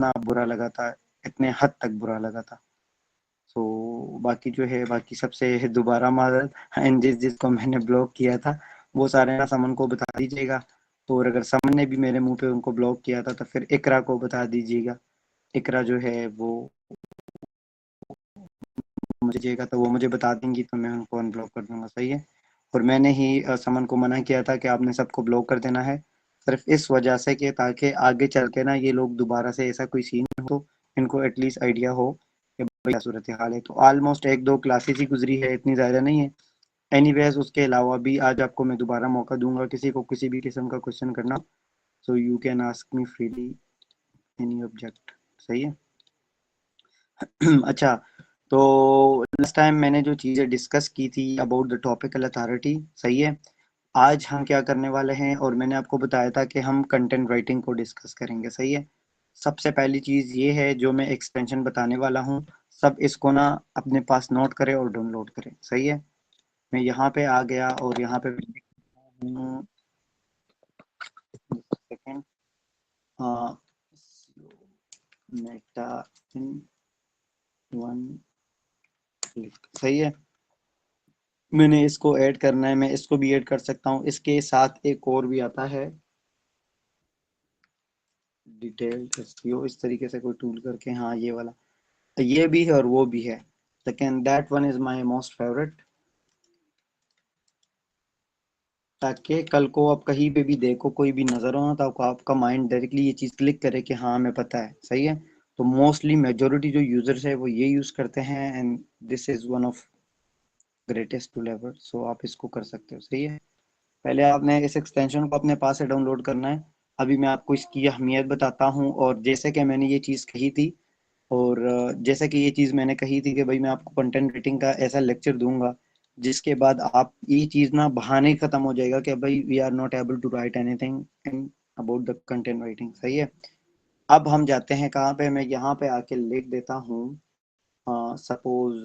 इतना बुरा लगा था, इतने हद तक बुरा लगा था। सो बाकी जो है, बाकी सबसे दोबारा माजरत। एंड जिसको मैंने ब्लॉक किया था वो सारे ना समन को बता दीजिएगा। तो और अगर समन ने भी मेरे मुंह पे उनको ब्लॉक किया था तो फिर इकरा को बता दीजिएगा। इकरा जो है वो मुझे चाहिएगा तो वो मुझे बता देंगी तो मैं उनको अनब्लॉक कर दूंगा, सही है। और मैंने ही समन को मना किया था कि आपने सबको ब्लॉक कर देना है, सिर्फ इस वजह से कि ताकि आगे चल के ना ये लोग दोबारा से ऐसा कोई सीन हो तो इनको एटलीस्ट आइडिया हो कि भाई क्या सूरत हाल है। तो ऑलमोस्ट एक दो क्लासेस ही गुजरी है, इतनी ज़्यादा नहीं है। एनीवेज उसके अलावा भी आज आपको मैं दोबारा मौका दूंगा किसी को किसी भी किस्म का क्वेश्चन करना। So you can ask me freely any object, सही है। अच्छा, तो लास्ट टाइम मैंने जो चीज़ें डिस्कस की थी अबाउट द टॉपिकल अथॉरिटी, सही है। आज हम क्या करने वाले हैं, और मैंने आपको बताया था कि हम कंटेंट राइटिंग को डिस्कस करेंगे, सही है। सबसे पहली चीज़ ये है जो मैं एक्सटेंशन बताने वाला हूँ, सब इसको ना अपने पास नोट करें और डाउनलोड करें, सही है। मैं यहाँ पे आ गया और यहाँ पे second Meta in one click, सही है। मैंने इसको ऐड करना है, मैं इसको भी ऐड कर सकता हूँ। इसके साथ एक और भी आता है डिटेल्ड एसईओ, इस तरीके से कोई टूल करके, हाँ ये वाला, ये भी है और वो भी है। Second that one is my most favourite, ताकि कल को आप कहीं पे भी देखो कोई भी नजर हो ना तो आपका माइंड डायरेक्टली ये चीज क्लिक करे कि हाँ हमें पता है, सही है। तो मोस्टली मेजोरिटी जो यूजर्स है वो ये यूज करते हैं, and this is one of greatest tool ever. So आप इसको कर सकते हो, सही है। पहले आपने इस एक्सटेंशन को अपने पास से डाउनलोड करना है। अभी मैं आपको इसकी अहमियत बताता हूँ, और जैसे कि मैंने ये चीज़ कही थी, और जैसे कि ये चीज़ मैंने कही थी कि भाई मैं आपको कंटेंट राइटिंग का ऐसा लेक्चर दूंगा जिसके बाद आप ये चीज़ ना बहाने ही खत्म हो जाएगा कि भाई we are not able to write anything in about the content writing, सही है। अब हम जाते हैं कहाँ पे, मैं यहाँ पे आके लिख देता हूँ, सपोज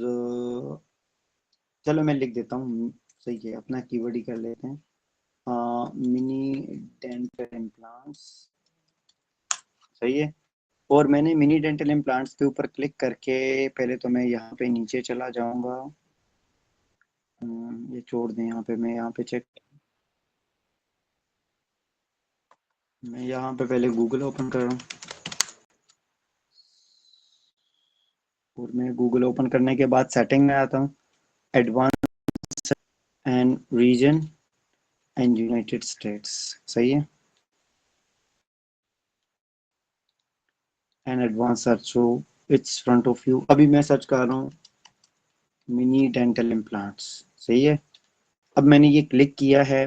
चलो मैं लिख देता हूँ, सही है, अपना कीवर्ड ही कर लेते हैं, मिनी डेंटल इम्प्लांट्स, सही है। और मैंने मिनी डेंटल इम्प्लांट्स के ऊपर क्लिक करके पहले तो मैं यहाँ पे नीचे चला जाऊंगा। ये छोड़ दें, यहाँ पे मैं यहाँ पे चेक, मैं यहाँ पे पहले गूगल ओपन कर रहा हूँ। और मैं गूगल ओपन करने के बाद सेटिंग में आता हूँ, advance and region and United States, सही है। And advance search, so it's front of you. अभी मैं सर्च कर रहा हूँ मिनी डेंटल इम्प्लांट्स, सही है। अब मैंने ये क्लिक किया है।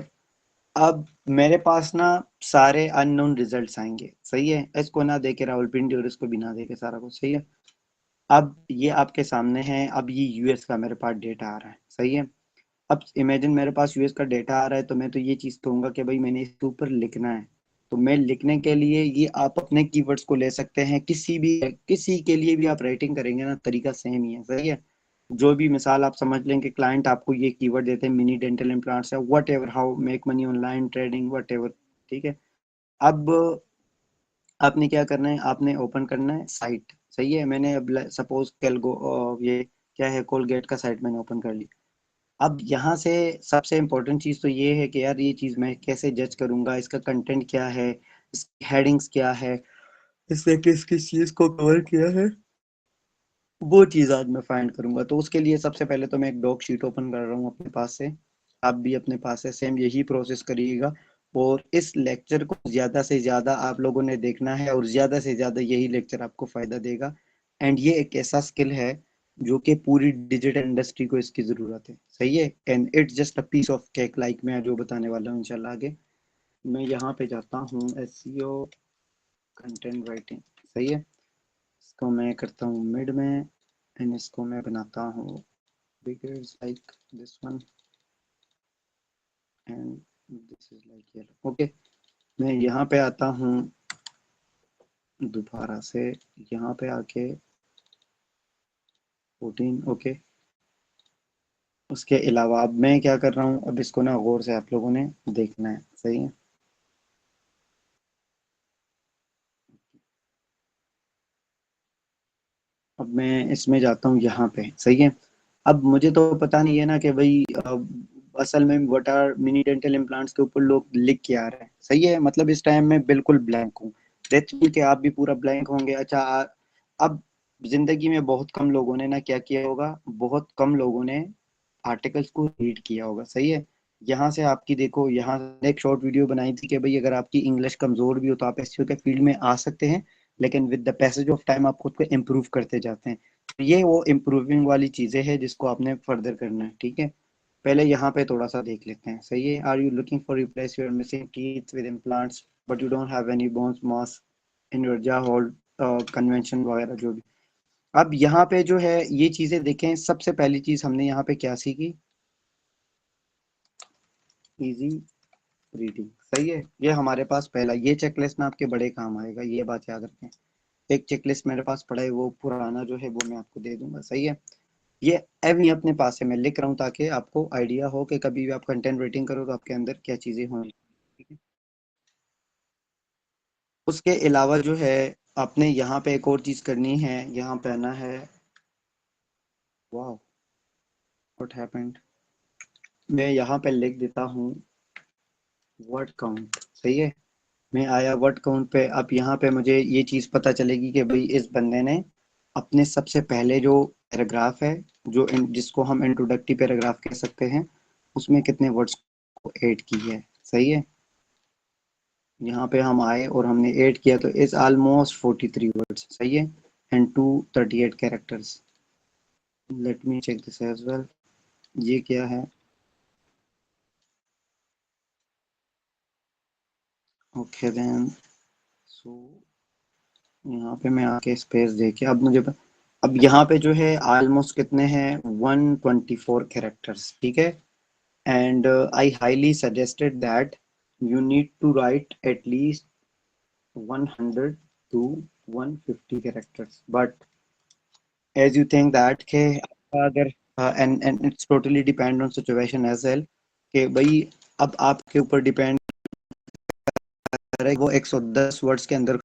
अब मेरे पास ना सारे अननोन रिजल्ट्स आएंगे, सही है। इसको ना देखे रावलपिंडी और इसको भी ना देखे, सारा कुछ सही है। अब ये आपके सामने है, अब ये यूएस का मेरे पास डेटा आ रहा है, सही है। अब इमेजिन मेरे पास यूएस का डेटा आ रहा है तो मैं तो ये चीज़ कहूंगा कि भाई मैंने इसके ऊपर लिखना है। तो मैं लिखने के लिए ये आप अपने कीवर्ड्स को ले सकते हैं, किसी के लिए भी आप राइटिंग करेंगे ना तरीका सेम ही है, सही है। जो भी मिसाल आप समझ लें कि क्लाइंट आपको ये कीवर्ड देते हैं मिनी डेंटल इम्प्लांट्स या what ever, how make money online trading what ever, ठीक है। अब आपने क्या करना है, आपने ओपन करना है साइट, सही है। मैंने अब सपोज कैलगो ये क्या है, कोलगेट का साइट मैंने ओपन कर ली। अब यहाँ से सबसे इम्पोर्टेंट चीज़ तो ये है कि यार ये चीज़ मैं कैसे जज करूंगा, इसका कंटेंट क्या है, इसकी हेडिंग्स क्या है, इसने किस किस चीज़ को कवर किया है, वो चीज़ आज मैं फाइंड करूंगा। तो उसके लिए सबसे पहले तो मैं एक डॉक शीट ओपन कर रहा हूँ अपने पास से। आप भी अपने पास से सेम यही प्रोसेस करिएगा। और इस लेक्चर को ज़्यादा से ज़्यादा आप लोगों ने देखना है, और ज़्यादा से ज़्यादा यही लेक्चर आपको फ़ायदा देगा। एंड ये एक ऐसा स्किल है जो कि पूरी डिजिटल इंडस्ट्री को इसकी ज़रूरत है, सही है। And it's just a piece of cake, like मैं जो बताने वाला हूँ इंशाल्लाह आगे। मैं यहाँ पे जाता हूँ एसईओ कंटेंट राइटिंग, सही है। इसको मैं करता हूँ मिड में, एंड इसको मैं बनाता हूँ figures like this one and this is like yellow, okay. मैं यहाँ पे आता हूँ दोबारा से, यहाँ पे आके 14, ओके। उसके अलावा अब मैं क्या कर रहा हूँ, अब इसको ना गौर से आप लोगों ने देखना है, सही है। अब मैं इसमें जाता हूँ यहाँ पे, सही है। अब मुझे तो पता नहीं है ना कि भाई असल में what are mini dental implants के ऊपर लोग लिख के आ रहे हैं, सही है। मतलब इस टाइम में बिल्कुल ब्लैंक हूँ। दैट्स मीन कि आप भी पूरा ब्लैंक होंगे। अच्छा अब जिंदगी में बहुत कम लोगों ने ना क्या किया होगा, बहुत कम लोगों ने आर्टिकल्स को रीड किया होगा, सही है। यहाँ से आपकी देखो, यहाँ से एक शॉर्ट वीडियो बनाई थी कि भाई अगर आपकी इंग्लिश कमजोर भी हो तो आप एसईओ के फील्ड में आ सकते हैं, लेकिन with the passage of time आप खुद को इम्प्रूव करते जाते हैं। तो ये वो इम्प्रूविंग वाली चीजें हैं जिसको आपने फर्दर करना है, ठीक है। पहले यहाँ पे थोड़ा सा देख लेते हैं, सही है। Are you looking for replace your missing teeth with implants but you don't have any bones mass in your jaw hold convention वगैरह जो भी। अब यहाँ पे जो है ये चीजें देखें, सबसे पहली चीज हमने यहाँ पे क्या सीखी, इजी रीडिंग, सही है। ये हमारे पास पहला, ये चेकलिस्ट ना आपके बड़े काम आएगा, ये बात याद रखें। एक चेकलिस्ट मेरे पास पड़ा है, वो पुराना जो है वो मैं आपको दे दूंगा, सही है। ये अभी अपने पास है, मैं लिख रहा हूँ ताकि आपको आइडिया हो कि कभी भी आप कंटेंट रेटिंग करो तो आपके अंदर क्या चीजें होंगी, ठीक है। उसके अलावा जो है आपने यहाँ पे एक और चीज करनी है, यहाँ पे आना है। वाह, व्हाट हैपेंड। मैं यहाँ पे लिख देता हूँ वर्ड काउंट, सही है। मैं आया वर्ड काउंट पे। अब यहाँ पे मुझे ये चीज पता चलेगी कि भाई इस बंदे ने अपने सबसे पहले जो पैराग्राफ है, जो जिसको हम इंट्रोडक्टिव पैराग्राफ कह सकते हैं, उसमें कितने वर्ड्स को ऐड की है, सही है। यहाँ पे हम आए और हमने ऐड किया तो इज ऑलमोस्ट 43 वर्ड्स, सही है। And 238 characters. Let me check this as well. ये क्या है, ओके देन। सो यहाँ पे मैं आके स्पेस देके अब मुझे अब यहाँ पे जो है ऑलमोस्ट कितने हैं, 124 कैरेक्टर्स, ठीक है। And I highly suggested that you need to write at least 100 to 150 characters, but as you think that के अगर and it's totally depend on situation as well, कि भाई अब आपके ऊपर डिपेंड करे वो 110 वर्ड्स के अंदर,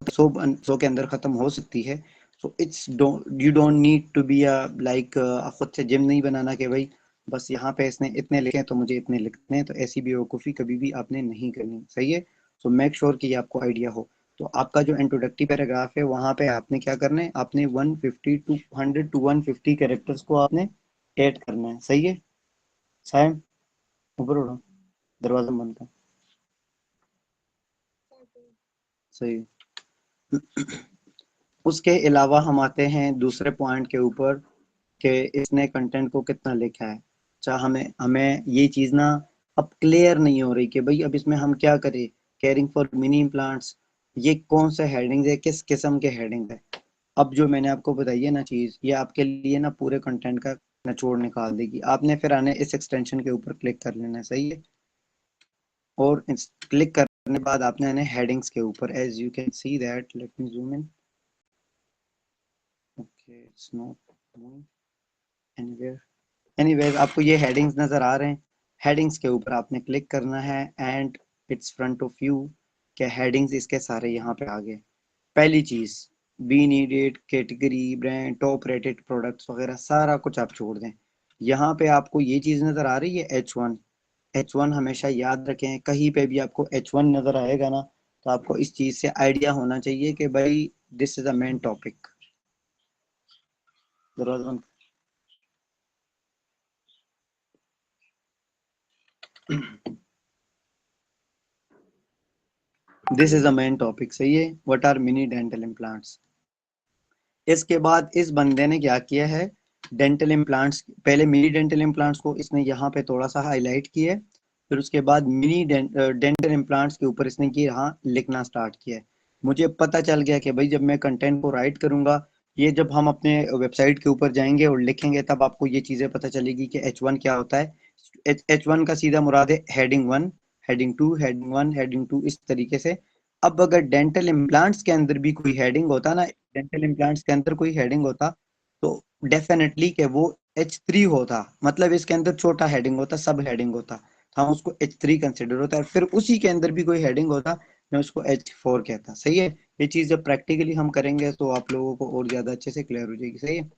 100 के अंदर खत्म हो सकती है। So it's don't, you don't need to be like खुद से जिम नहीं बनाना कि भाई बस यहाँ पे इसने इतने लिखे तो मुझे इतने लिखने हैं, तो ऐसी बेवकूफ़ी कभी भी आपने नहीं करनी, सही है। सो मेक श्योर कि ये आपको आइडिया हो। तो आपका जो इंट्रोडक्टिव पैराग्राफ है वहां पे आपने क्या करना है, आपने 150 टू 100 टू 150 कैरेक्टर्स को आपने ऐड करना है, सही है। सैम, ऊपर उड़ो, दरवाजा बंद कर, सही। उसके अलावा हम आते हैं दूसरे पॉइंट के ऊपर कि इसने कंटेंट को कितना लिखा है। अच्छा, हमें हमें ये चीज़ ना अब क्लियर नहीं हो रही कि भाई अब इसमें हम क्या करें। केयरिंग फॉर मिनी इम्प्लांट्स, ये कौन से हेडिंग है, किस किस्म के हेडिंग है। अब जो मैंने आपको बताई है ना चीज़, ये आपके लिए ना पूरे कंटेंट का निचोड़ निकाल देगी। आपने फिर आने इस एक्सटेंशन के ऊपर क्लिक कर लेना है, सही है। और क्लिक करने के बाद आपने आने हेडिंग्स के ऊपर, as you can see that, let me zoom in. Okay, it's not anywhere. Anyways आपको ये हेडिंग्स नजर आ रहे हैं, हेडिंग्स के ऊपर आपने क्लिक करना है and it's front of you. क्या हेडिंग्स इसके सारे यहाँ पे आ गए। पहली चीज, be needed, category, brand, top rated products वगैरह सारा कुछ आप छोड़ दें। यहाँ पे आपको ये चीज नजर आ रही है H1। H1 हमेशा याद रखें, कहीं पे भी आपको H1 नजर आएगा ना तो आपको इस चीज से आइडिया होना चाहिए कि भाई this is a main topic. This is a main topic, सही है। What are mini dental implants. इसके बाद इस बंदे ने क्या किया है, डेंटल इम्प्लांट्स, पहले मिनी डेंटल इम्प्लांट्स को इसने यहाँ पे थोड़ा सा हाईलाइट किया है, फिर उसके बाद मिनी डेंटल इम्प्लांट्स के ऊपर इसने ये यहाँ लिखना स्टार्ट किया है। मुझे पता चल गया कि भाई जब मैं कंटेंट को राइट करूंगा, ये जब हम अपने वेबसाइट के ऊपर जाएंगे और लिखेंगे तब आपको ये चीजें पता चलेगी कि H1 क्या होता है। H1 का सीधा मुराद है heading one, heading two, heading one, heading two, इस तरीके से। अब अगर डेंटल इम्प्लांट्स के अंदर भी कोई हेडिंग होता ना, डेंटल इम्प्लांट्स के अंदर कोई हेडिंग होता तो डेफिनेटली कि वो H3 होता, मतलब इसके अंदर छोटा हेडिंग होता, सब हेडिंग होता, हम उसको H3 कंसिडर होता है। फिर उसी के अंदर भी कोई हेडिंग होता मैं उसको H4 कहता। सही है। ये चीज़ जब प्रैक्टिकली हम करेंगे तो आप लोगों को और ज़्यादा अच्छे से क्लियर हो जाएगी। सही है।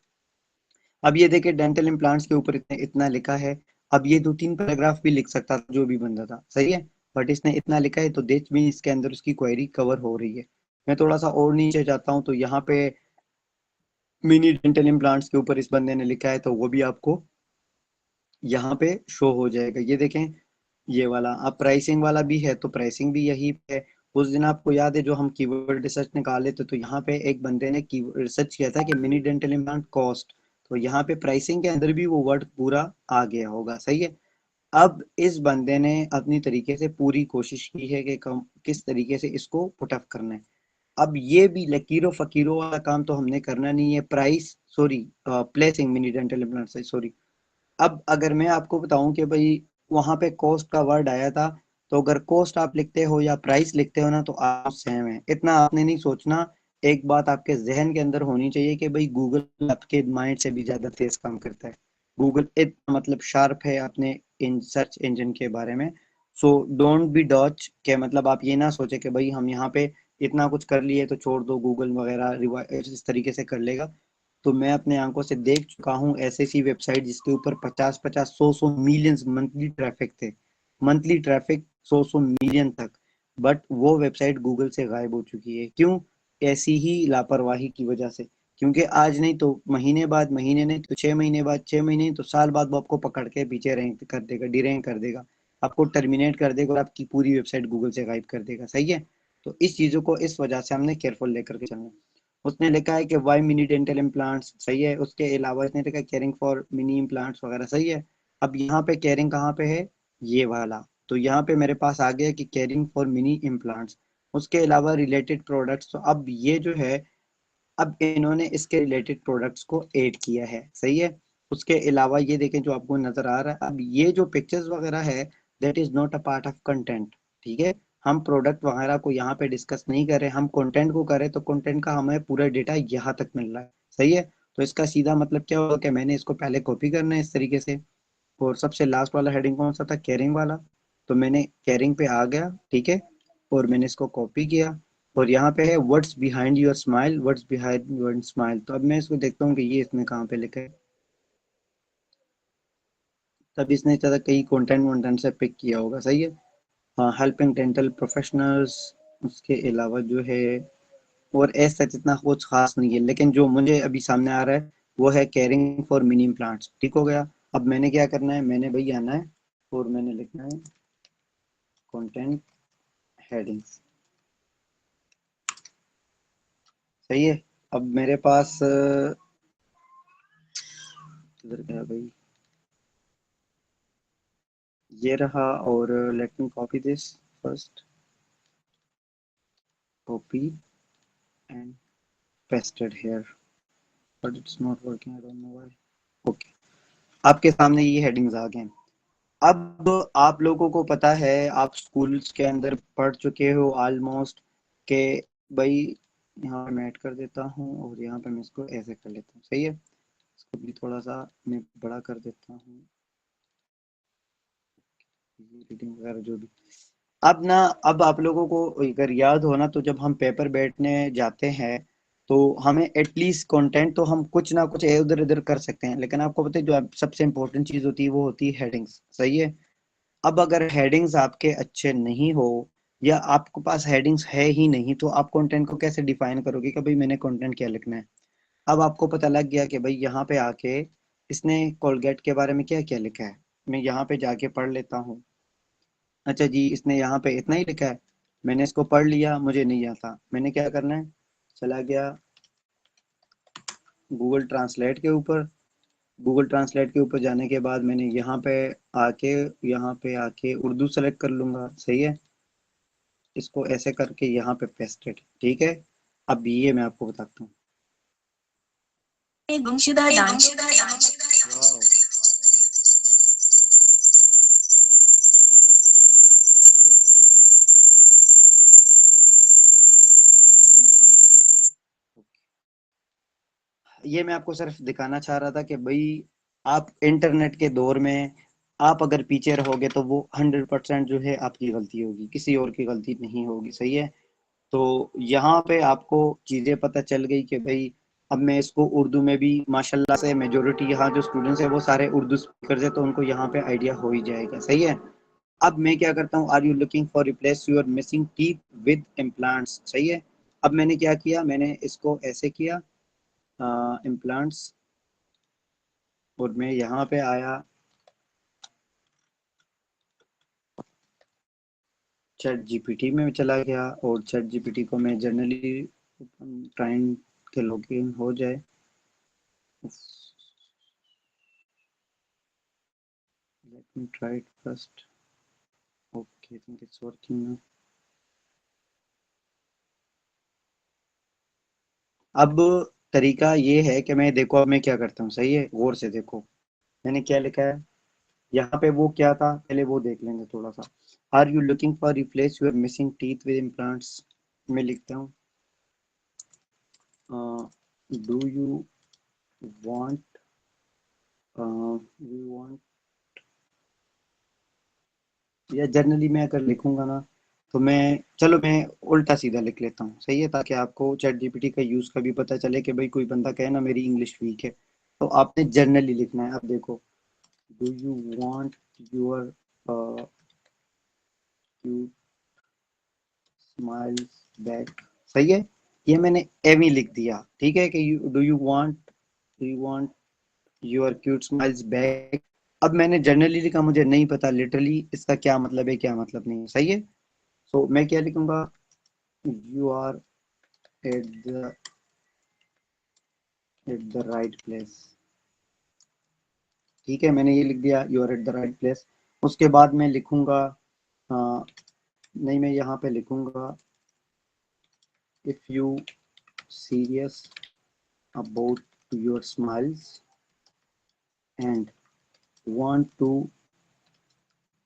अब ये देखिए डेंटल इम्प्लांट्स के ऊपर इतना लिखा है। अब ये 2-3 पैराग्राफ भी लिख सकता था जो भी बंदा था। सही है। बट इसने इतना लिखा है तो देख भी इसके अंदर उसकी क्वेरी कवर हो रही है। मैं थोड़ा सा और नीचे जाता हूँ तो यहाँ पे मिनी डेंटल इम्प्लांट्स के ऊपर इस बंदे ने लिखा है तो वो भी आपको यहाँ पे शो हो जाएगा। ये देखें ये वाला। अब प्राइसिंग वाला भी है तो प्राइसिंग भी यही पे है। उस दिन आपको याद है जो हम कीवर्ड रिसर्च निकाले थे तो यहाँ पे एक बंदे ने कीवर्ड रिसर्च किया था कि मिनी डेंटल इम्प्लांट कॉस्ट, तो यहाँ पे प्राइसिंग के अंदर भी वो वर्ड पूरा आ गया होगा। सही है। अब इस बंदे ने अपनी तरीके से पूरी कोशिश की है कि किस तरीके से इसको पुटअप करना है। अब ये भी लकीरों फकीरों वाला काम तो हमने करना नहीं है। Price sorry placing mini dental implant से सॉरी। अब अगर मैं आपको बताऊं कि भाई वहां पे कॉस्ट का वर्ड आया था तो अगर कॉस्ट आप लिखते हो या प्राइस लिखते हो ना तो आप सेम है। इतना आपने नहीं सोचना। एक बात आपके जहन के अंदर होनी चाहिए कि भाई गूगल आपके माइंड से भी ज्यादा तेज काम करता है। गूगल इतना मतलब शार्प है अपने इन सर्च इंजन के बारे में। सो डोंट बी डॉच के मतलब आप ये ना सोचे कि भाई हम यहाँ पे इतना कुछ कर लिए तो छोड़ दो गूगल वगैरह इस तरीके से कर लेगा। तो मैं अपने आंखों से देख चुका हूँ ऐसी ऐसी वेबसाइट जिसके ऊपर 50-50 100-100 मिलियंस मंथली ट्रैफिक थे। मंथली ट्रैफिक 100-100 मिलियन तक। बट वो वेबसाइट गूगल से गायब हो चुकी है। क्यों? ऐसी ही लापरवाही की वजह से। क्योंकि आज नहीं तो महीने बाद, महीने नहीं तो 6 महीने बाद, 6 महीने नहीं तो साल बाद वो आपको पकड़ के पीछे रैंक कर देगा, डीरैंक कर देगा। आपको टर्मिनेट कर देगा और आपकी पूरी वेबसाइट गूगल से गायब कर देगा। सही है। तो इस चीजों को इस वजह से हमने केयरफुल लेकर के चलना है। उसने लिखा है कि वाई मिनी डेंटल इम्प्लांट्स। सही है। उसके अलावा इसने लिखा केयरिंग फॉर मिनी इम्प्लांट्स वगैरह। सही है। अब यहाँ पे केयरिंग कहाँ पे है? ये वाला। तो यहाँ पे मेरे पास आ गया कि केयरिंग फॉर मिनी इम्प्लांट्स। उसके अलावा रिलेटेड प्रोडक्ट्स। तो अब ये जो है अब इन्होंने इसके रिलेटेड प्रोडक्ट्स को ऐड किया है। सही है। उसके अलावा ये देखें जो आपको नजर आ रहा है अब ये जो पिक्चर्स वगैरह है that is not a part of content. ठीक है। हम प्रोडक्ट वगैरह को यहाँ पे डिस्कस नहीं कर रहे, हम कंटेंट को कर रहे तो कंटेंट का हमें पूरा डेटा यहाँ तक मिल रहा है। सही है। तो इसका सीधा मतलब क्या होगा कि मैंने इसको पहले कॉपी करना है इस तरीके से। और सबसे लास्ट वाला हेडिंग कौन सा था? कैरिंग वाला। तो मैंने कैरिंग पे आ गया। ठीक है। और मैंने इसको कॉपी किया। और यहाँ पे है what's behind your smile, what's behind your smile. तो अब मैं इसको देखता हूँ कि ये इसमें कहाँ पे लिखा है। तब इसने ज़्यादा कहीं कंटेंट वोंटेंट से पिक किया होगा। सही है। हाँ, हेल्पिंग डेंटल प्रोफेशनल्स। उसके अलावा जो है और ऐसा इतना कुछ खास नहीं है, लेकिन जो मुझे अभी सामने आ रहा है वो है केयरिंग फॉर मिनी प्लांट्स। ठीक हो गया। अब मैंने क्या करना है? मैंने भाई आना है और मैंने लिखना है कंटेंट हेडिंग्स। सही है। अब मेरे पास किधर गया भाई? ये रहा। और let me copy this first. Copy and pasted here but it's not working, I don't know why. Okay. आपके सामने ये हेडिंग्स आ गए। अब आप लोगों को पता है, आप स्कूल्स के अंदर पढ़ चुके हो ऑलमोस्ट के भाई। यहाँ पे मैं ऐड कर देता हूँ और यहाँ पे मैं इसको ऐसे कर लेता हूँ। सही है। इसको भी थोड़ा सा मैं बड़ा कर देता हूँ। रीडिंग वगैरह जो भी। अब ना अब आप लोगों को अगर याद हो ना तो जब हम पेपर बैठने जाते हैं तो हमें एटलीस्ट कंटेंट तो हम कुछ ना कुछ इधर उधर कर सकते हैं, लेकिन आपको पता है जो सबसे इंपॉर्टेंट चीज होती है वो होती है हेडिंग्स। सही है। अब अगर हेडिंग्स आपके अच्छे नहीं हो या आपके पास हेडिंग्स है ही नहीं तो आप कंटेंट को कैसे डिफाइन करोगे कि भाई मैंने कंटेंट क्या लिखना है? अब आपको पता लग गया कि भाई यहाँ पे आके इसने कोलगेट के बारे में क्या क्या लिखा है। मैं यहाँ पे जाके पढ़ लेता हूँ। अच्छा जी, इसने यहाँ पे इतना ही लिखा है। मैंने इसको पढ़ लिया, मुझे नहीं आता। मैंने क्या करना है? चला गया गूगल ट्रांसलेट के ऊपर। गूगल ट्रांसलेट के ऊपर जाने के बाद मैंने आके यहाँ पे आके उर्दू सेलेक्ट कर लूंगा। सही है। इसको ऐसे करके यहाँ पे पेस्टेड। ठीक है। अब ये मैं आपको बताता हूँ। गुमशुदा डांस। वाह। ये मैं आपको सिर्फ दिखाना चाह रहा था कि भाई आप इंटरनेट के दौर में आप अगर पीछे रहोगे तो वो 100% जो है आपकी गलती होगी, किसी और की गलती नहीं होगी। सही है। तो यहाँ पे आपको चीजें पता चल गई कि भाई अब मैं इसको उर्दू में भी, माशाल्लाह से मेजोरिटी यहाँ जो स्टूडेंट्स है वो सारे उर्दू स्पीकर है, तो उनको यहाँ पे आइडिया हो ही जाएगा। सही है। अब मैं क्या करता हूँ, are you looking for replace your missing teeth with implants. सही है। अब मैंने क्या किया, मैंने इसको ऐसे किया इम्प्लांट्स, और मैं यहाँ पे आया चैट जीपीटी में चला गया, और चैट जीपीटी को मैं जनरली ट्राइंग के लॉगिन हो जाए। Let me try it first. Okay, think it's working now. अब तरीका ये है कि मैं, देखो अब मैं क्या करता हूँ, सही है, गौर से देखो मैंने क्या लिखा है यहाँ पे। वो क्या था पहले वो देख लेंगे थोड़ा सा। Are you looking for replace your missing teeth with implants. मैं लिखता हूँ do you want, you want, या जनरली मैं अगर लिखूंगा ना, तो मैं, चलो मैं उल्टा सीधा लिख लेता हूँ। सही है, ताकि आपको चैट जीपीटी का यूज का भी पता चले कि भाई कोई बंदा कहे ना मेरी इंग्लिश वीक है, तो आपने जनरली लिखना है। अब देखो, do you want your cute smiles back. सही है। ये मैंने एमी लिख दिया, ठीक है, कि do you want your cute smiles back. अब मैंने जनरली लिखा, मुझे नहीं पता लिटरली इसका क्या मतलब है, क्या मतलब नहीं है। सही है। तो मैं क्या लिखूंगा, you are at the right place. ठीक है, मैंने ये लिख दिया, you are at the right place. उसके बाद मैं लिखूंगा, नहीं मैं यहाँ पे लिखूंगा, if you serious about your smiles and want to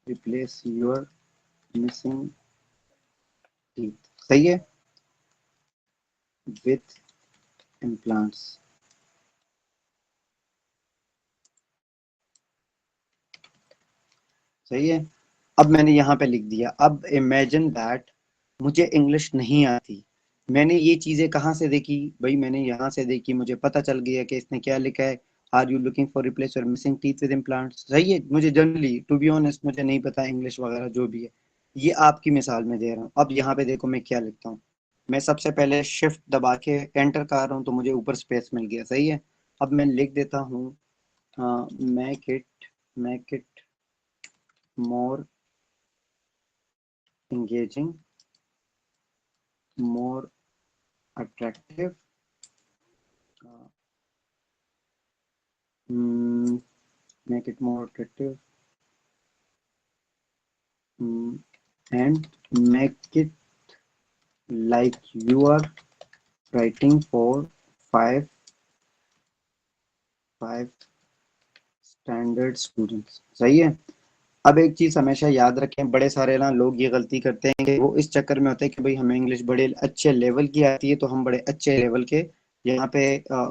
replace your missing teeth। सही है, with implants। सही है। अब मैंने यहाँ पे लिख दिया। अब इमेजिन दैट मुझे इंग्लिश नहीं आती, मैंने ये चीजें कहाँ से देखी भाई, मैंने यहाँ से देखी, मुझे पता चल गया कि इसने क्या लिखा है, are you looking for replace your missing teeth with implants. सही है। मुझे जनरली टू बी ऑनेस्ट मुझे नहीं पता इंग्लिश वगैरह जो भी है, ये आपकी मिसाल में दे रहा हूँ। अब यहाँ पे देखो मैं क्या लिखता हूँ, मैं सबसे पहले शिफ्ट दबा के एंटर कर रहा हूँ, तो मुझे ऊपर स्पेस मिल गया। सही है। अब मैं लिख देता हूँ make it more engaging, more attractive, uh, mm, make it more attractive, mm, and make it like you are writing for five five standard students। सही है। अब एक चीज हमेशा याद रखें, बड़े सारे ना लोग ये गलती करते हैं कि वो इस चक्कर में होते हैं कि भाई हमें इंग्लिश बड़े अच्छे लेवल की आती है, तो हम बड़े अच्छे लेवल के यहाँ पे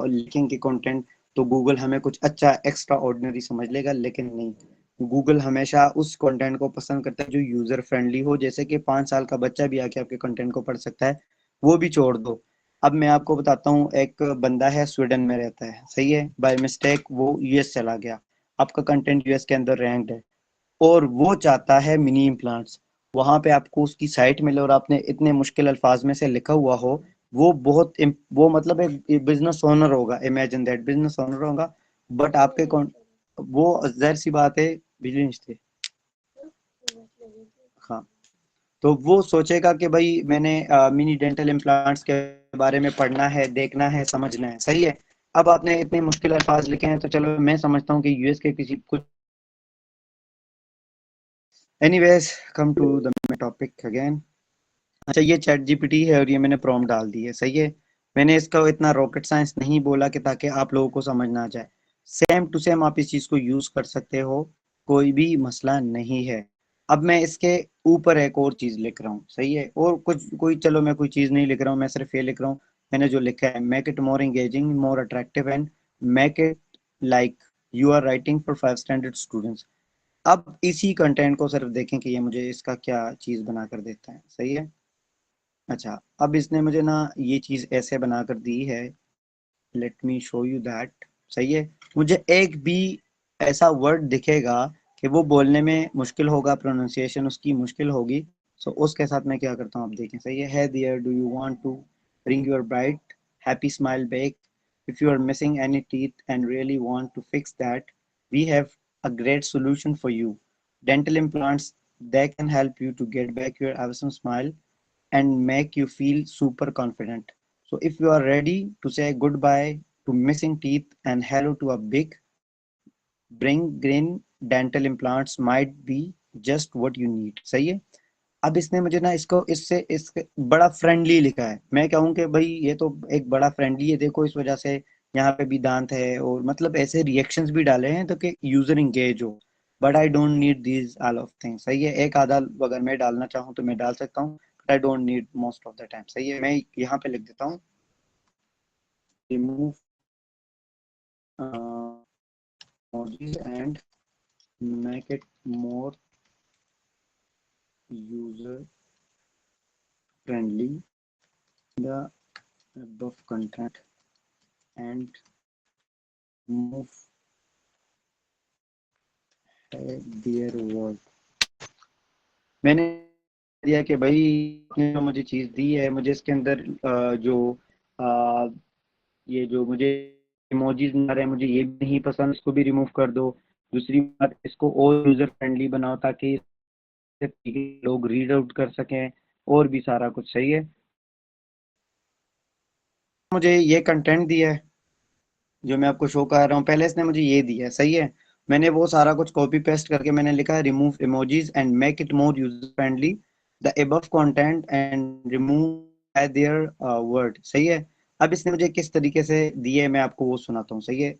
लिखेंगे कंटेंट, तो गूगल हमें कुछ अच्छा एक्स्ट्रा ऑर्डिनरी समझ लेगा। लेकिन नहीं, गूगल हमेशा उस कंटेंट को पसंद करता है जो यूजर फ्रेंडली हो, जैसे कि 5 साल का बच्चा भी आके आपके कंटेंट को पढ़ सकता है। वो भी छोड़ दो। अब मैं आपको बताता हूँ, एक बंदा है स्वीडन में रहता है। सही है। बाय मिस्टेक वो यूएस चला गया, आपका कंटेंट यूएस के अंदर रैंक्ड है, और वो चाहता है मिनी इम्प्लांट्स। वहां पे आपको उसकी साइट मिले और आपने इतने मुश्किल अल्फाज में से लिखा हुआ हो, वो वो मतलब एक बिजनेस ओनर होगा, इमेजिन दैट बिजनेस ओनर होगा, बट आपके कौन, वो जाहिर सी बात है बिजली नहीं, हाँ, तो वो सोचेगा कि भाई मैंने मिनी डेंटल इम्प्लांट्स के बारे में पढ़ना है, देखना है, समझना है। सही है। अब आपने इतने मुश्किल अल्फाज लिखे हैं, तो चलो मैं समझता हूँ कि यूएस के किसी कुछ, anyways come to the topic again. अच्छा, ये चैट जीपीटी है और ये मैंने प्रॉम्प्ट डाल दी है। सही है। मैंने इसका इतना रॉकेट साइंस नहीं बोला कि ताकि आप लोगों को समझ ना आ जाए, सेम टू सेम आप इस चीज को यूज कर सकते हो, कोई भी मसला नहीं है। अब मैं इसके ऊपर एक और चीज लिख रहा हूँ। सही है। और कुछ कोई, चलो मैं कोई चीज नहीं लिख रहा हूँ, मैं सिर्फ ये लिख रहा हूँ, मैंने जो लिखा है, make it more engaging, more attractive, and make it like you are writing for 5 standard students. अब इसी कंटेंट को सिर्फ देखें कि ये मुझे इसका क्या चीज़ बना कर देता है। सही है। अच्छा, अब इसने मुझे ना ये चीज़ ऐसे बना कर दी है, let me show you that. सही है। मुझे एक भी ऐसा वर्ड दिखेगा कि वो बोलने में मुश्किल होगा, प्रोनाउंसिएशन उसकी मुश्किल होगी, सो उसके साथ मैं क्या करता हूँ आप देखें। सही है there do you want to bring your bright happy smile back, if you are missing any teeth and really want to fix that, we have a great solution for you. Dental implants, they can help you to get back your awesome smile and make you feel super confident. So if you are ready to say goodbye to missing teeth and hello to a big, bring green dental implants might be just what you need. सही है। अब इसने मुझे ना इसको इससे इस बड़ा फ्रेंडली लिखा है। मैं कहूँ कि भाई ये तो एक बड़ा फ्रेंडली है, देखो इस वजह से यहाँ पे भी दांत है, और मतलब ऐसे रिएक्शंस भी डाले हैं तो कि यूजर इंगेज हो। But I don't need these all of things. सही है। एक आधा अगर मैं डालना चाहूँ तो मैं डाल सकता हूँ, but I don't need most of the time. सही है। मैं यहाँ पे लिख देता हूँ remove emojis and make it more user friendly the above content and move their word। मैंने दिया कि भाई आपने जो मुझे चीज़ दी है, मुझे इसके अंदर ये जो मुझे इमोजीज आ रहे हैं मुझे ये भी नहीं पसंद, इसको भी रिमूव कर दो। दूसरी बात, इसको और यूजर फ्रेंडली बनाओ ताकि लोग रीड आउट कर सकें, और भी सारा कुछ। सही है। मुझे ये कंटेंट दिया है जो मैं आपको शो कर रहा हूँ, पहले इसने मुझे ये दिया है। सही है। मैंने वो सारा कुछ कॉपी पेस्ट करके मैंने लिखा है remove emojis and make it more user friendly the above content and remove their word. सही है। अब इसने मुझे किस तरीके से दिए मैं आपको वो सुनाता हूँ। सही है।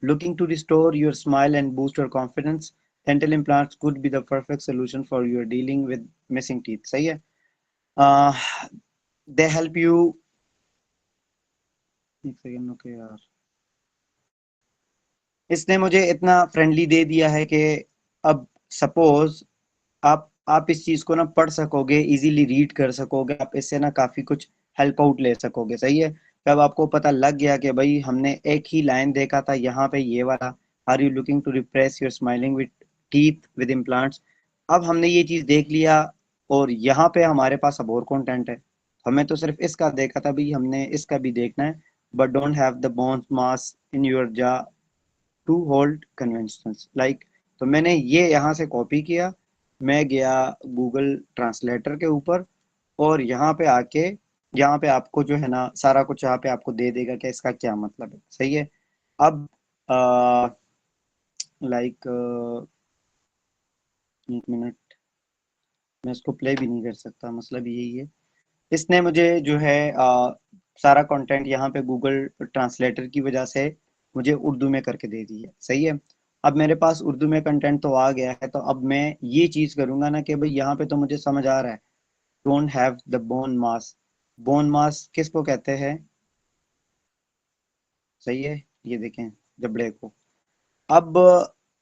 Looking to restore your smile and boost your confidence, dental implants could be the perfect solution for your dealing with missing teeth. सही है। They help you. एक सेकेंड ओके यार, इसने मुझे इतना फ्रेंडली दे दिया है कि अब सपोज आप इस चीज को ना पढ़ सकोगे, इजीली रीड कर सकोगे, आप इससे ना काफी कुछ हेल्प आउट ले सकोगे। सही है। तब आपको पता लग गया कि भाई हमने एक ही लाइन देखा था यहाँ पे ये वाला, are you looking to repress your smiling with teeth with implants. अब हमने ये चीज देख लिया, और यहाँ पे हमारे पास अब और कंटेंट है। हमें तो सिर्फ इसका देखा था, भाई हमने इसका भी देखना है। But don't have the bone mass in your जा टू होल्ड कन्वेंशंस लाइक। तो मैंने ये यहाँ से कॉपी किया, मैं गया गूगल ट्रांसलेटर के ऊपर, और यहाँ पे आके यहाँ पे आपको जो है ना सारा कुछ यहाँ पे आपको दे देगा कि इसका क्या मतलब है। सही है। अब लाइक एक मिनट, मैं इसको प्ले भी नहीं कर सकता, मतलब यही है। इसने मुझे जो है सारा कंटेंट यहाँ पे गूगल ट्रांसलेटर की वजह से मुझे उर्दू में करके दे दी है। सही है। अब मेरे पास उर्दू में कंटेंट तो आ गया है, तो अब मैं ये चीज करूंगा ना कि भाई यहाँ पे तो मुझे समझ आ रहा है, don't have the bone mass. Bone mass किसको कहते हैं? सही है। ये देखें, जबड़े को। अब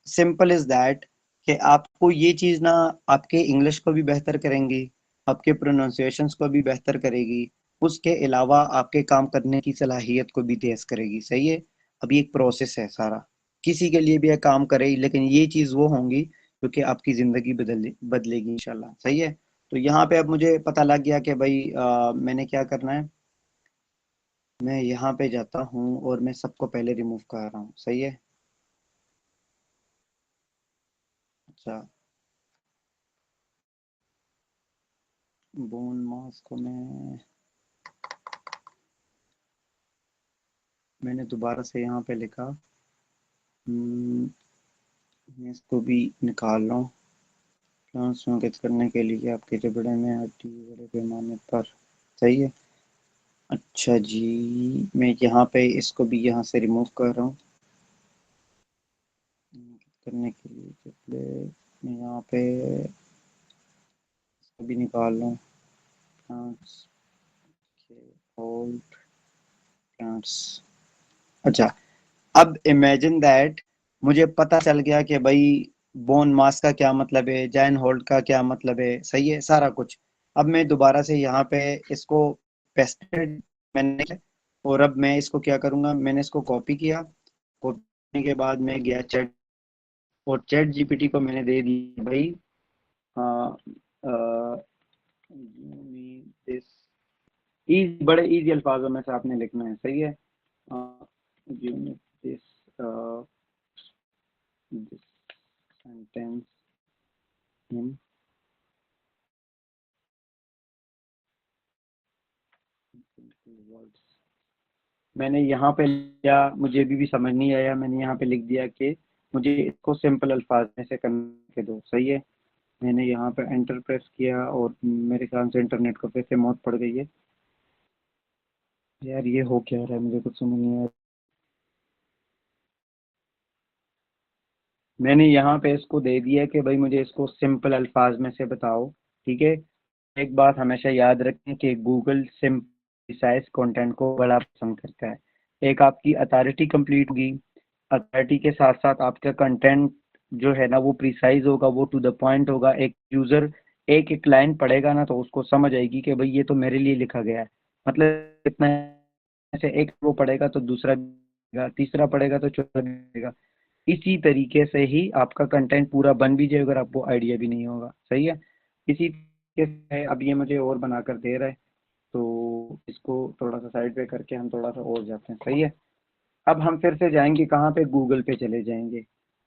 सिंपल इज दैट कि आपको ये चीज ना आपके इंग्लिश को भी बेहतर करेंगी, आपके प्रोनाउंसिएशंस को भी बेहतर करेगी, उसके अलावा आपके काम करने की सलाहियत को भी तेज करेगी। सही है। अब ये एक प्रोसेस है सारा, किसी के लिए भी ये काम करे, लेकिन ये चीज वो होंगी क्योंकि आपकी जिंदगी बदलेगी इंशाल्लाह। सही है। तो यहाँ पे अब मुझे पता लग गया कि भाई मैंने क्या करना है। मैं यहाँ पे जाता हूँ और मैं सबको पहले रिमूव कर रहा हूँ। सही है। अच्छा, बोन मास को मैंने दोबारा से यहाँ पे लिखा। हम्म, मैं इसको भी निकाल रहा हूँ। प्लांट संकेत करने के लिए आपके जबड़े में हड्डी बड़े पैमाने पर। सही है। अच्छा जी, मैं यहाँ पे इसको भी यहाँ से रिमूव कर रहा हूँ करने के लिए जबड़े। मैं यहाँ पे इसको भी निकाल रहा हूँ। प्लांट्स के ओल्ड प्लांट्स। अच्छा, अब इमेजिन दैट मुझे पता चल गया कि भाई बोन मास का क्या मतलब है, जैन होल्ड का क्या मतलब है, सही है सारा कुछ। अब मैं दोबारा से यहाँ पे इसको पेस्टेड मैंने किया, और अब मैं इसको क्या करूँगा, मैंने इसको कॉपी किया। कॉपी करने के बाद मैं गया चैट, और चैट जीपीटी को मैंने दे दी भाई, दिस इजी, बड़े इजी अल्फाजों में से आपने लिखना है, सही है। Give me this this sentence in words. मैंने यहाँ पे लिया, मुझे भी समझ नहीं आया, मैंने यहाँ पे लिख दिया कि मुझे इसको सिंपल अल्फाज में से करके दो, सही है। मैंने यहाँ पे एंटर प्रेस किया और मेरे ख्याल से इंटरनेट को फिर से मौत पड़ गई है। यार ये हो क्या रहा है, मुझे कुछ समझ नहीं आया। मैंने यहाँ पे इसको दे दिया कि भाई मुझे इसको सिंपल अल्फाज में से बताओ, ठीक है। एक बात हमेशा याद रखें कि गूगल सिंपल कंटेंट को बड़ा पसंद करता है। एक आपकी अथॉरिटी कंप्लीट होगी, अथॉरिटी के साथ साथ आपका कंटेंट जो है ना वो प्रिसाइज होगा, वो टू द पॉइंट होगा। एक यूजर एक एक लाइन पढ़ेगा ना तो उसको समझ आएगी कि भाई ये तो मेरे लिए लिखा गया है। मतलब इतना से एक वो पढ़ेगा तो दूसरा भी, तीसरा पढ़ेगा तो चौथा भी पढ़ेगा। इसी तरीके से ही आपका कंटेंट पूरा बन भी जाएगा अगर आपको आइडिया भी नहीं होगा, सही है। इसी तरीके से अब ये मुझे और बनाकर दे रहा है, तो इसको थोड़ा सा साइड पे करके हम थोड़ा सा और जाते हैं, सही है। अब हम फिर से जाएंगे कहाँ पे, गूगल पे चले जाएंगे।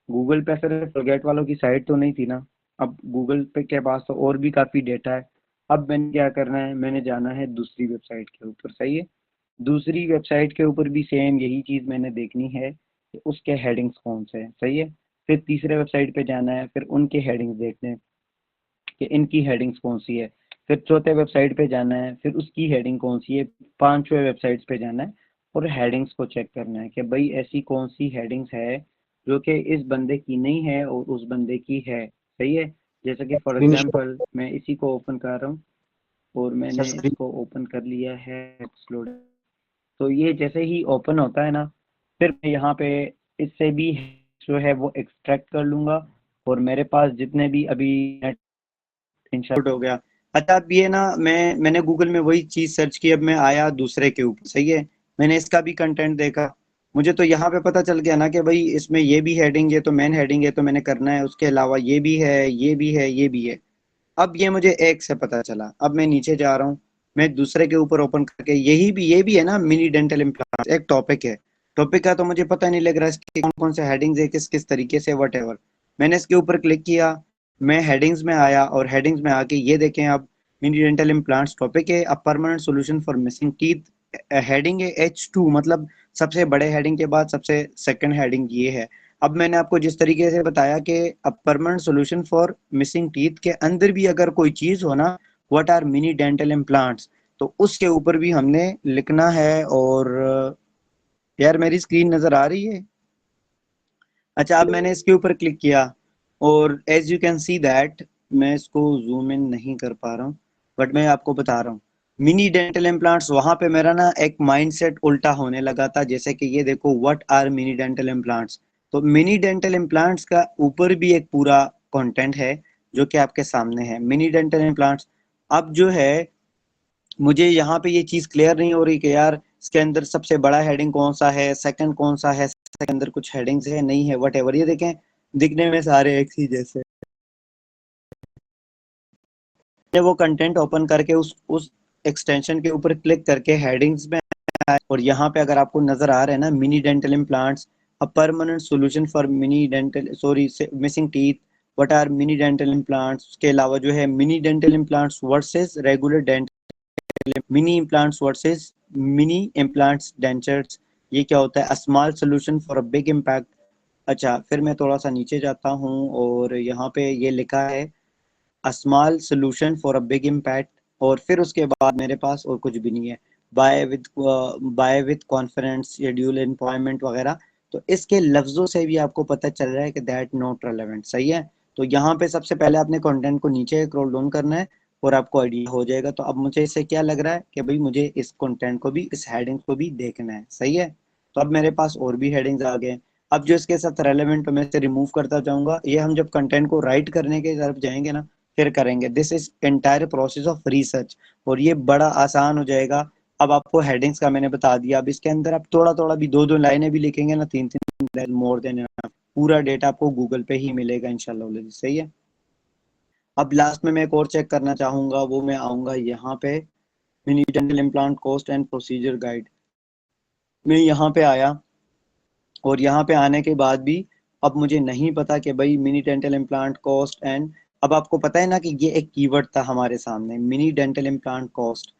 गूगल पे सिर्फ प्रोजेक्ट वालों की साइट तो नहीं थी ना, अब गूगल पे के पास तो और भी काफ़ी डेटा है। अब मैंने क्या करना है, मैंने जाना है दूसरी वेबसाइट के ऊपर, सही है। दूसरी वेबसाइट के ऊपर भी सेम यही चीज़ मैंने देखनी है कि उसके हेडिंग्स कौन से हैं, सही है। फिर तीसरे वेबसाइट पे जाना है, फिर उनके हेडिंग्स देखने हैं कि इनकी हेडिंग्स कौन सी है। फिर चौथे वेबसाइट पे जाना है, फिर उसकी हेडिंग कौन सी है। पांचवें वेबसाइट्स पे जाना है और हेडिंग्स को चेक करना है कि भाई ऐसी कौन सी हेडिंग्स है जो कि इस बंदे की नहीं है और उस बंदे की है, सही है। जैसे कि फॉर स्क्रीन एग्जांपल मैं इसी को ओपन कर रहा हूँ, और मैंने स्क्रीन इसको ओपन कर लिया है एक्सप्लोड। तो ये जैसे ही ओपन होता है ना, फिर मैं यहाँ पे इससे भी जो है वो एक्सट्रैक्ट कर लूंगा, और मेरे पास जितने भी अभी इंस्टॉल हो गया। अच्छा अब ये ना मैंने गूगल में वही चीज़ सर्च की, अब मैं आया दूसरे के ऊपर, सही है। मैंने इसका भी कंटेंट देखा, मुझे तो यहाँ पे पता चल गया ना कि भाई इसमें ये भी हेडिंग है, तो मेन हेडिंग है तो मैंने करना है, उसके अलावा ये भी है, ये भी है, ये भी है। अब ये मुझे एक से पता चला, अब मैं नीचे जा रहा हूँ, मैं दूसरे के ऊपर ओपन करके, यही भी ये भी है ना, मिनी डेंटल इम्प्लांट एक टॉपिक है। टॉपिक का तो मुझे पता नहीं लग रहा इसके कौन कौन से हेडिंग्स है, किस किस तरीके से, वट एवर। मैंने इसके ऊपर क्लिक किया, मैं हेडिंग्स में आया, और हेडिंग्स में आके ये देखें अब, मिनी डेंटल इम्प्लांट्स टॉपिक है, a permanent solution for missing teeth. Heading है H2, मतलब सबसे बड़े हेडिंग के बाद सबसे सेकंड हेडिंग ये है। अब मैंने आपको जिस तरीके से बताया कि a permanent solution for missing teeth के अंदर भी अगर कोई चीज हो ना, what are mini dental implants, तो उसके ऊपर भी हमने लिखना है। और यार मेरी स्क्रीन नजर आ रही है। अच्छा अब मैंने इसके ऊपर क्लिक किया, और as you can see that, मैं इसको जूम इन नहीं कर पा रहा हूँ, बट मैं आपको बता रहा हूँ, मिनी डेंटल इम्प्लांट्स, वहां पे मेरा ना एक माइंडसेट उल्टा होने लगा था। जैसे कि ये देखो, what are mini dental implants, तो मिनी डेंटल इम्प्लांट्स का ऊपर भी एक पूरा कंटेंट है जो कि आपके सामने है, मिनी डेंटल इम्प्लांट्स। अब जो है, मुझे यहाँ पे ये चीज क्लियर नहीं हो रही कि यार इसके अंदर सबसे बड़ा हेडिंग कौन सा है, सेकंड कौन सा है, इसके अंदर कुछ हेडिंग्स है नहीं है, वट एवर। ये देखें, दिखने में सारे एक ही जैसे। जब वो कंटेंट ओपन करके उस एक्सटेंशन के ऊपर क्लिक करके हेडिंग्स में आए, और यहाँ पे अगर आपको नजर आ रहा है ना, mini dental implants, a permanent solution for mini dental sorry missing teeth, what are mini dental implants, उसके अलावा जो है mini dental implants versus regular dental, mini implants versus mini implants dentures, ये क्या होता है, a small solution for a big impact. अच्छा फिर मैं थोड़ा सा नीचे जाता हूँ, और यहाँ पे ये लिखा है a small solution for a big impact, और फिर उसके बाद मेरे पास और कुछ भी नहीं है। By with conference schedule employment वगैरह। तो इसके लफ्जों से भी आपको पता चल रहा है कि दैट नॉट रेलेवेंट, सही है। तो यहाँ पे सबसे पहले आपने कंटेंट को नीचे स्क्रॉल डाउन करना है, और आपको आइडिया हो जाएगा। तो अब मुझे इससे क्या लग रहा है कि भाई मुझे इस कंटेंट को भी, इस हेडिंग को भी देखना है, सही है। तो अब मेरे पास और भी हेडिंग्स आ गए। अब जो इसके साथ रेलेवेंट मैं इसे रिमूव करता जाऊंगा। ये हम जब कंटेंट को राइट करने के तरफ जाएंगे ना फिर करेंगे। This is entire process of research और ये बड़ा आसान हो जाएगा। अब आपको हेडिंग्स का मैंने बता दिया। अब इसके अंदर आप थोड़ा थोड़ा भी दो दो लाइनें भी लिखेंगे ना, तीन तीन लाइन, मोर देन पूरा डेटा आपको गूगल पे ही मिलेगा इंशाल्लाह। सही है। अब लास्ट में मैं एक और चेक करना चाहूंगा, वो मैं आऊंगा यहाँ पे mini dental implant cost and procedure guide. मैं यहाँ पे आया और यहाँ पे आने के बाद भी अब मुझे नहीं पता कि भाई mini dental implant cost and, अब आपको पता है ना कि ये एक कीवर्ड था हमारे सामने, mini dental implant cost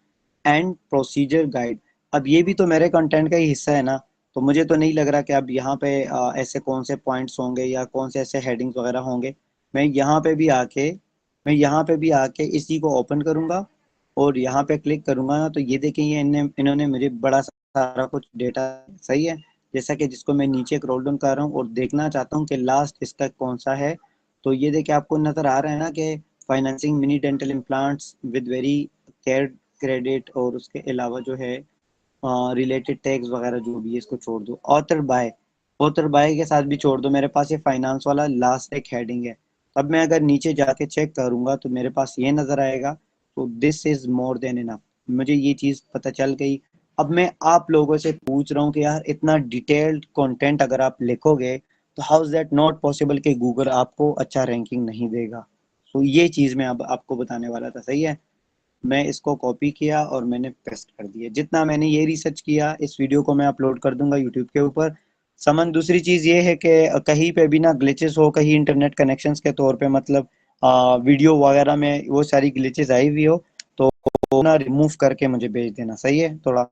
and procedure guide. अब ये भी तो मेरे कंटेंट का ही हिस्सा है ना, तो मुझे तो नहीं लग रहा कि अब यहाँ पे ऐसे कौन से पॉइंट्स होंगे या कौन से ऐसे हेडिंग्स वगैरह होंगे। मैं यहाँ पे भी आके मैं यहाँ पे भी आके इसी को ओपन करूंगा और यहाँ पे क्लिक करूंगा ना, तो ये देखें ये इन्होंने मुझे बड़ा सारा कुछ डेटा, सही है, जैसा कि जिसको मैं नीचे स्क्रॉल डाउन कर रहा हूँ और देखना चाहता हूँ कि लास्ट इसका कौन सा है। तो ये देखिए आपको नजर आ रहा है ना कि financing mini dental implants with very care credit, और उसके अलावा जो है रिलेटेड टैग्स वगैरह जो भी है इसको छोड़ दो। ऑथर बाय के साथ भी छोड़ दो। मेरे पास ये फाइनेंस वाला लास्ट एक हेडिंग है। अब मैं अगर नीचे जाके चेक करूंगा तो मेरे पास ये नजर आएगा। तो this is more than enough, मुझे ये चीज पता चल गई। अब मैं आप लोगों से पूछ रहा हूँ कि यार इतना डिटेल्ड कंटेंट अगर आप लिखोगे तो how is that not possible कि गूगल आपको अच्छा रैंकिंग नहीं देगा। तो ये चीज मैं अब आपको बताने वाला था। सही है। मैं इसको कॉपी किया और मैंने पेस्ट कर दिया। जितना मैंने ये रिसर्च किया इस वीडियो को मैं अपलोड कर दूंगा यूट्यूब के ऊपर। समन दूसरी चीज ये है कि कहीं पे भी ना ग्लिचेस हो, कहीं इंटरनेट कनेक्शंस के तौर पे मतलब वीडियो वगैरह में वो सारी ग्लिचेस आई हुई हो तो ना रिमूव करके मुझे भेज देना। सही है। थोड़ा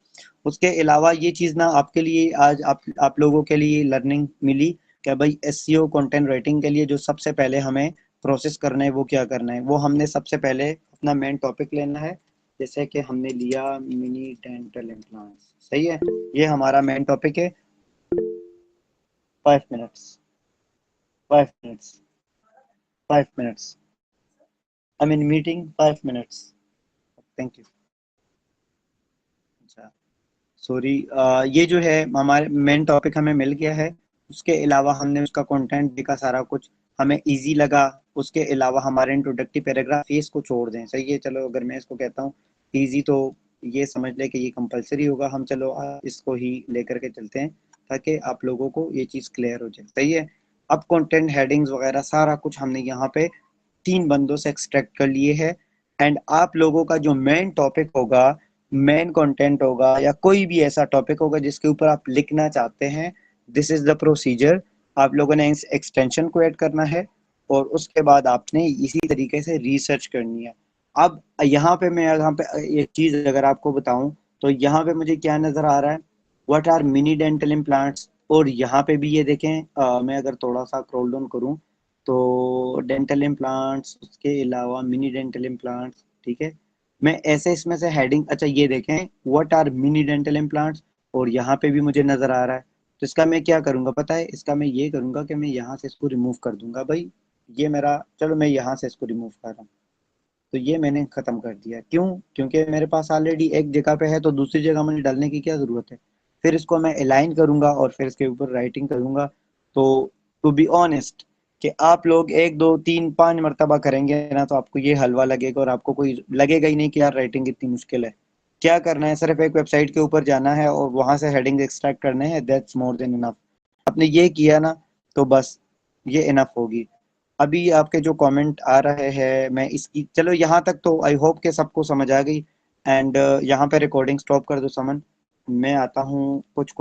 उसके अलावा ये चीज ना आपके लिए आज आप लोगों के लिए लर्निंग मिली कि भाई एसईओ कंटेंट राइटिंग के लिए जो सबसे पहले हमें प्रोसेस करना है वो क्या करना है। वो हमने सबसे पहले अपना मेन टॉपिक लेना है। जैसे कि हमने लिया मिनी डेंटल इम्प्लांट्स। सही है। ये हमारा मेन टॉपिक है। 5 minutes, 5 minutes, 5 minutes, I mean meeting 5 minutes. Thank you. अच्छा, सॉरी। ये जो है हमारे मेन टॉपिक हमें मिल गया है। उसके अलावा हमने उसका कंटेंट देखा, सारा कुछ हमें इजी लगा। उसके अलावा हमारे इंट्रोडक्टिव पैराग्राफ ये इसको छोड़ दें। सही है। चलो अगर मैं इसको कहता हूँ इजी तो ये समझ ले कि ये कंपलसरी होगा। हम चलो इसको ही लेकर के चलते हैं ताकि आप लोगों को ये चीज़ क्लियर हो जाए। सही है। अब कंटेंट हेडिंग्स वगैरह सारा कुछ हमने यहाँ पे 3 बंदों से एक्सट्रैक्ट कर लिए है। एंड आप लोगों का जो मेन टॉपिक होगा, मेन कंटेंट होगा या कोई भी ऐसा टॉपिक होगा जिसके ऊपर आप लिखना चाहते हैं, दिस इज द प्रोसीजर। आप लोगों ने इस एक्सटेंशन को ऐड करना है और उसके बाद आपने इसी तरीके से रिसर्च करनी है। अब यहाँ पे एक चीज अगर आपको बताऊं तो यहाँ पे मुझे क्या नजर आ रहा है, what are mini dental implants. और यहाँ पे भी ये देखें, मैं अगर थोड़ा सा स्क्रॉल डाउन करूँ तो डेंटल इम्प्लांट्स, उसके अलावा मिनी डेंटल इम्प्लांट्स। ठीक है। मैं ऐसे इसमें से हेडिंग, अच्छा ये देखें what are mini dental implants, और यहाँ पे भी मुझे नजर आ रहा है। तो इसका मैं क्या करूंगा पता है, इसका मैं ये करूंगा कि मैं यहाँ से इसको रिमूव कर दूंगा भाई। ये मेरा, चलो मैं यहाँ से इसको रिमूव कर रहा हूँ। तो ये मैंने खत्म कर दिया। क्यों? क्योंकि मेरे पास ऑलरेडी एक जगह पे है तो दूसरी जगह मुझे डालने की क्या जरूरत है। फिर इसको मैं अलाइन करूंगा और फिर इसके ऊपर राइटिंग करूंगा। तो टू बी ऑनेस्ट कि आप लोग एक दो तीन पांच मरतबा करेंगे ना तो आपको ये हलवा लगेगा और आपको कोई लगेगा ही नहीं कि यार राइटिंग इतनी मुश्किल है। क्या करना है, सिर्फ एक वेबसाइट के ऊपर जाना है और वहां से हेडिंग एक्सट्रैक्ट करने हैं, दैट्स मोर देन इनफ। आपने ये किया ना तो बस ये इनफ होगी। अभी आपके जो कमेंट आ रहे हैं मैं इसकी, चलो यहाँ तक तो आई होप के सबको समझ आ गई। एंड यहाँ पे रिकॉर्डिंग स्टॉप कर दो समन। मैं आता हूँ कुछ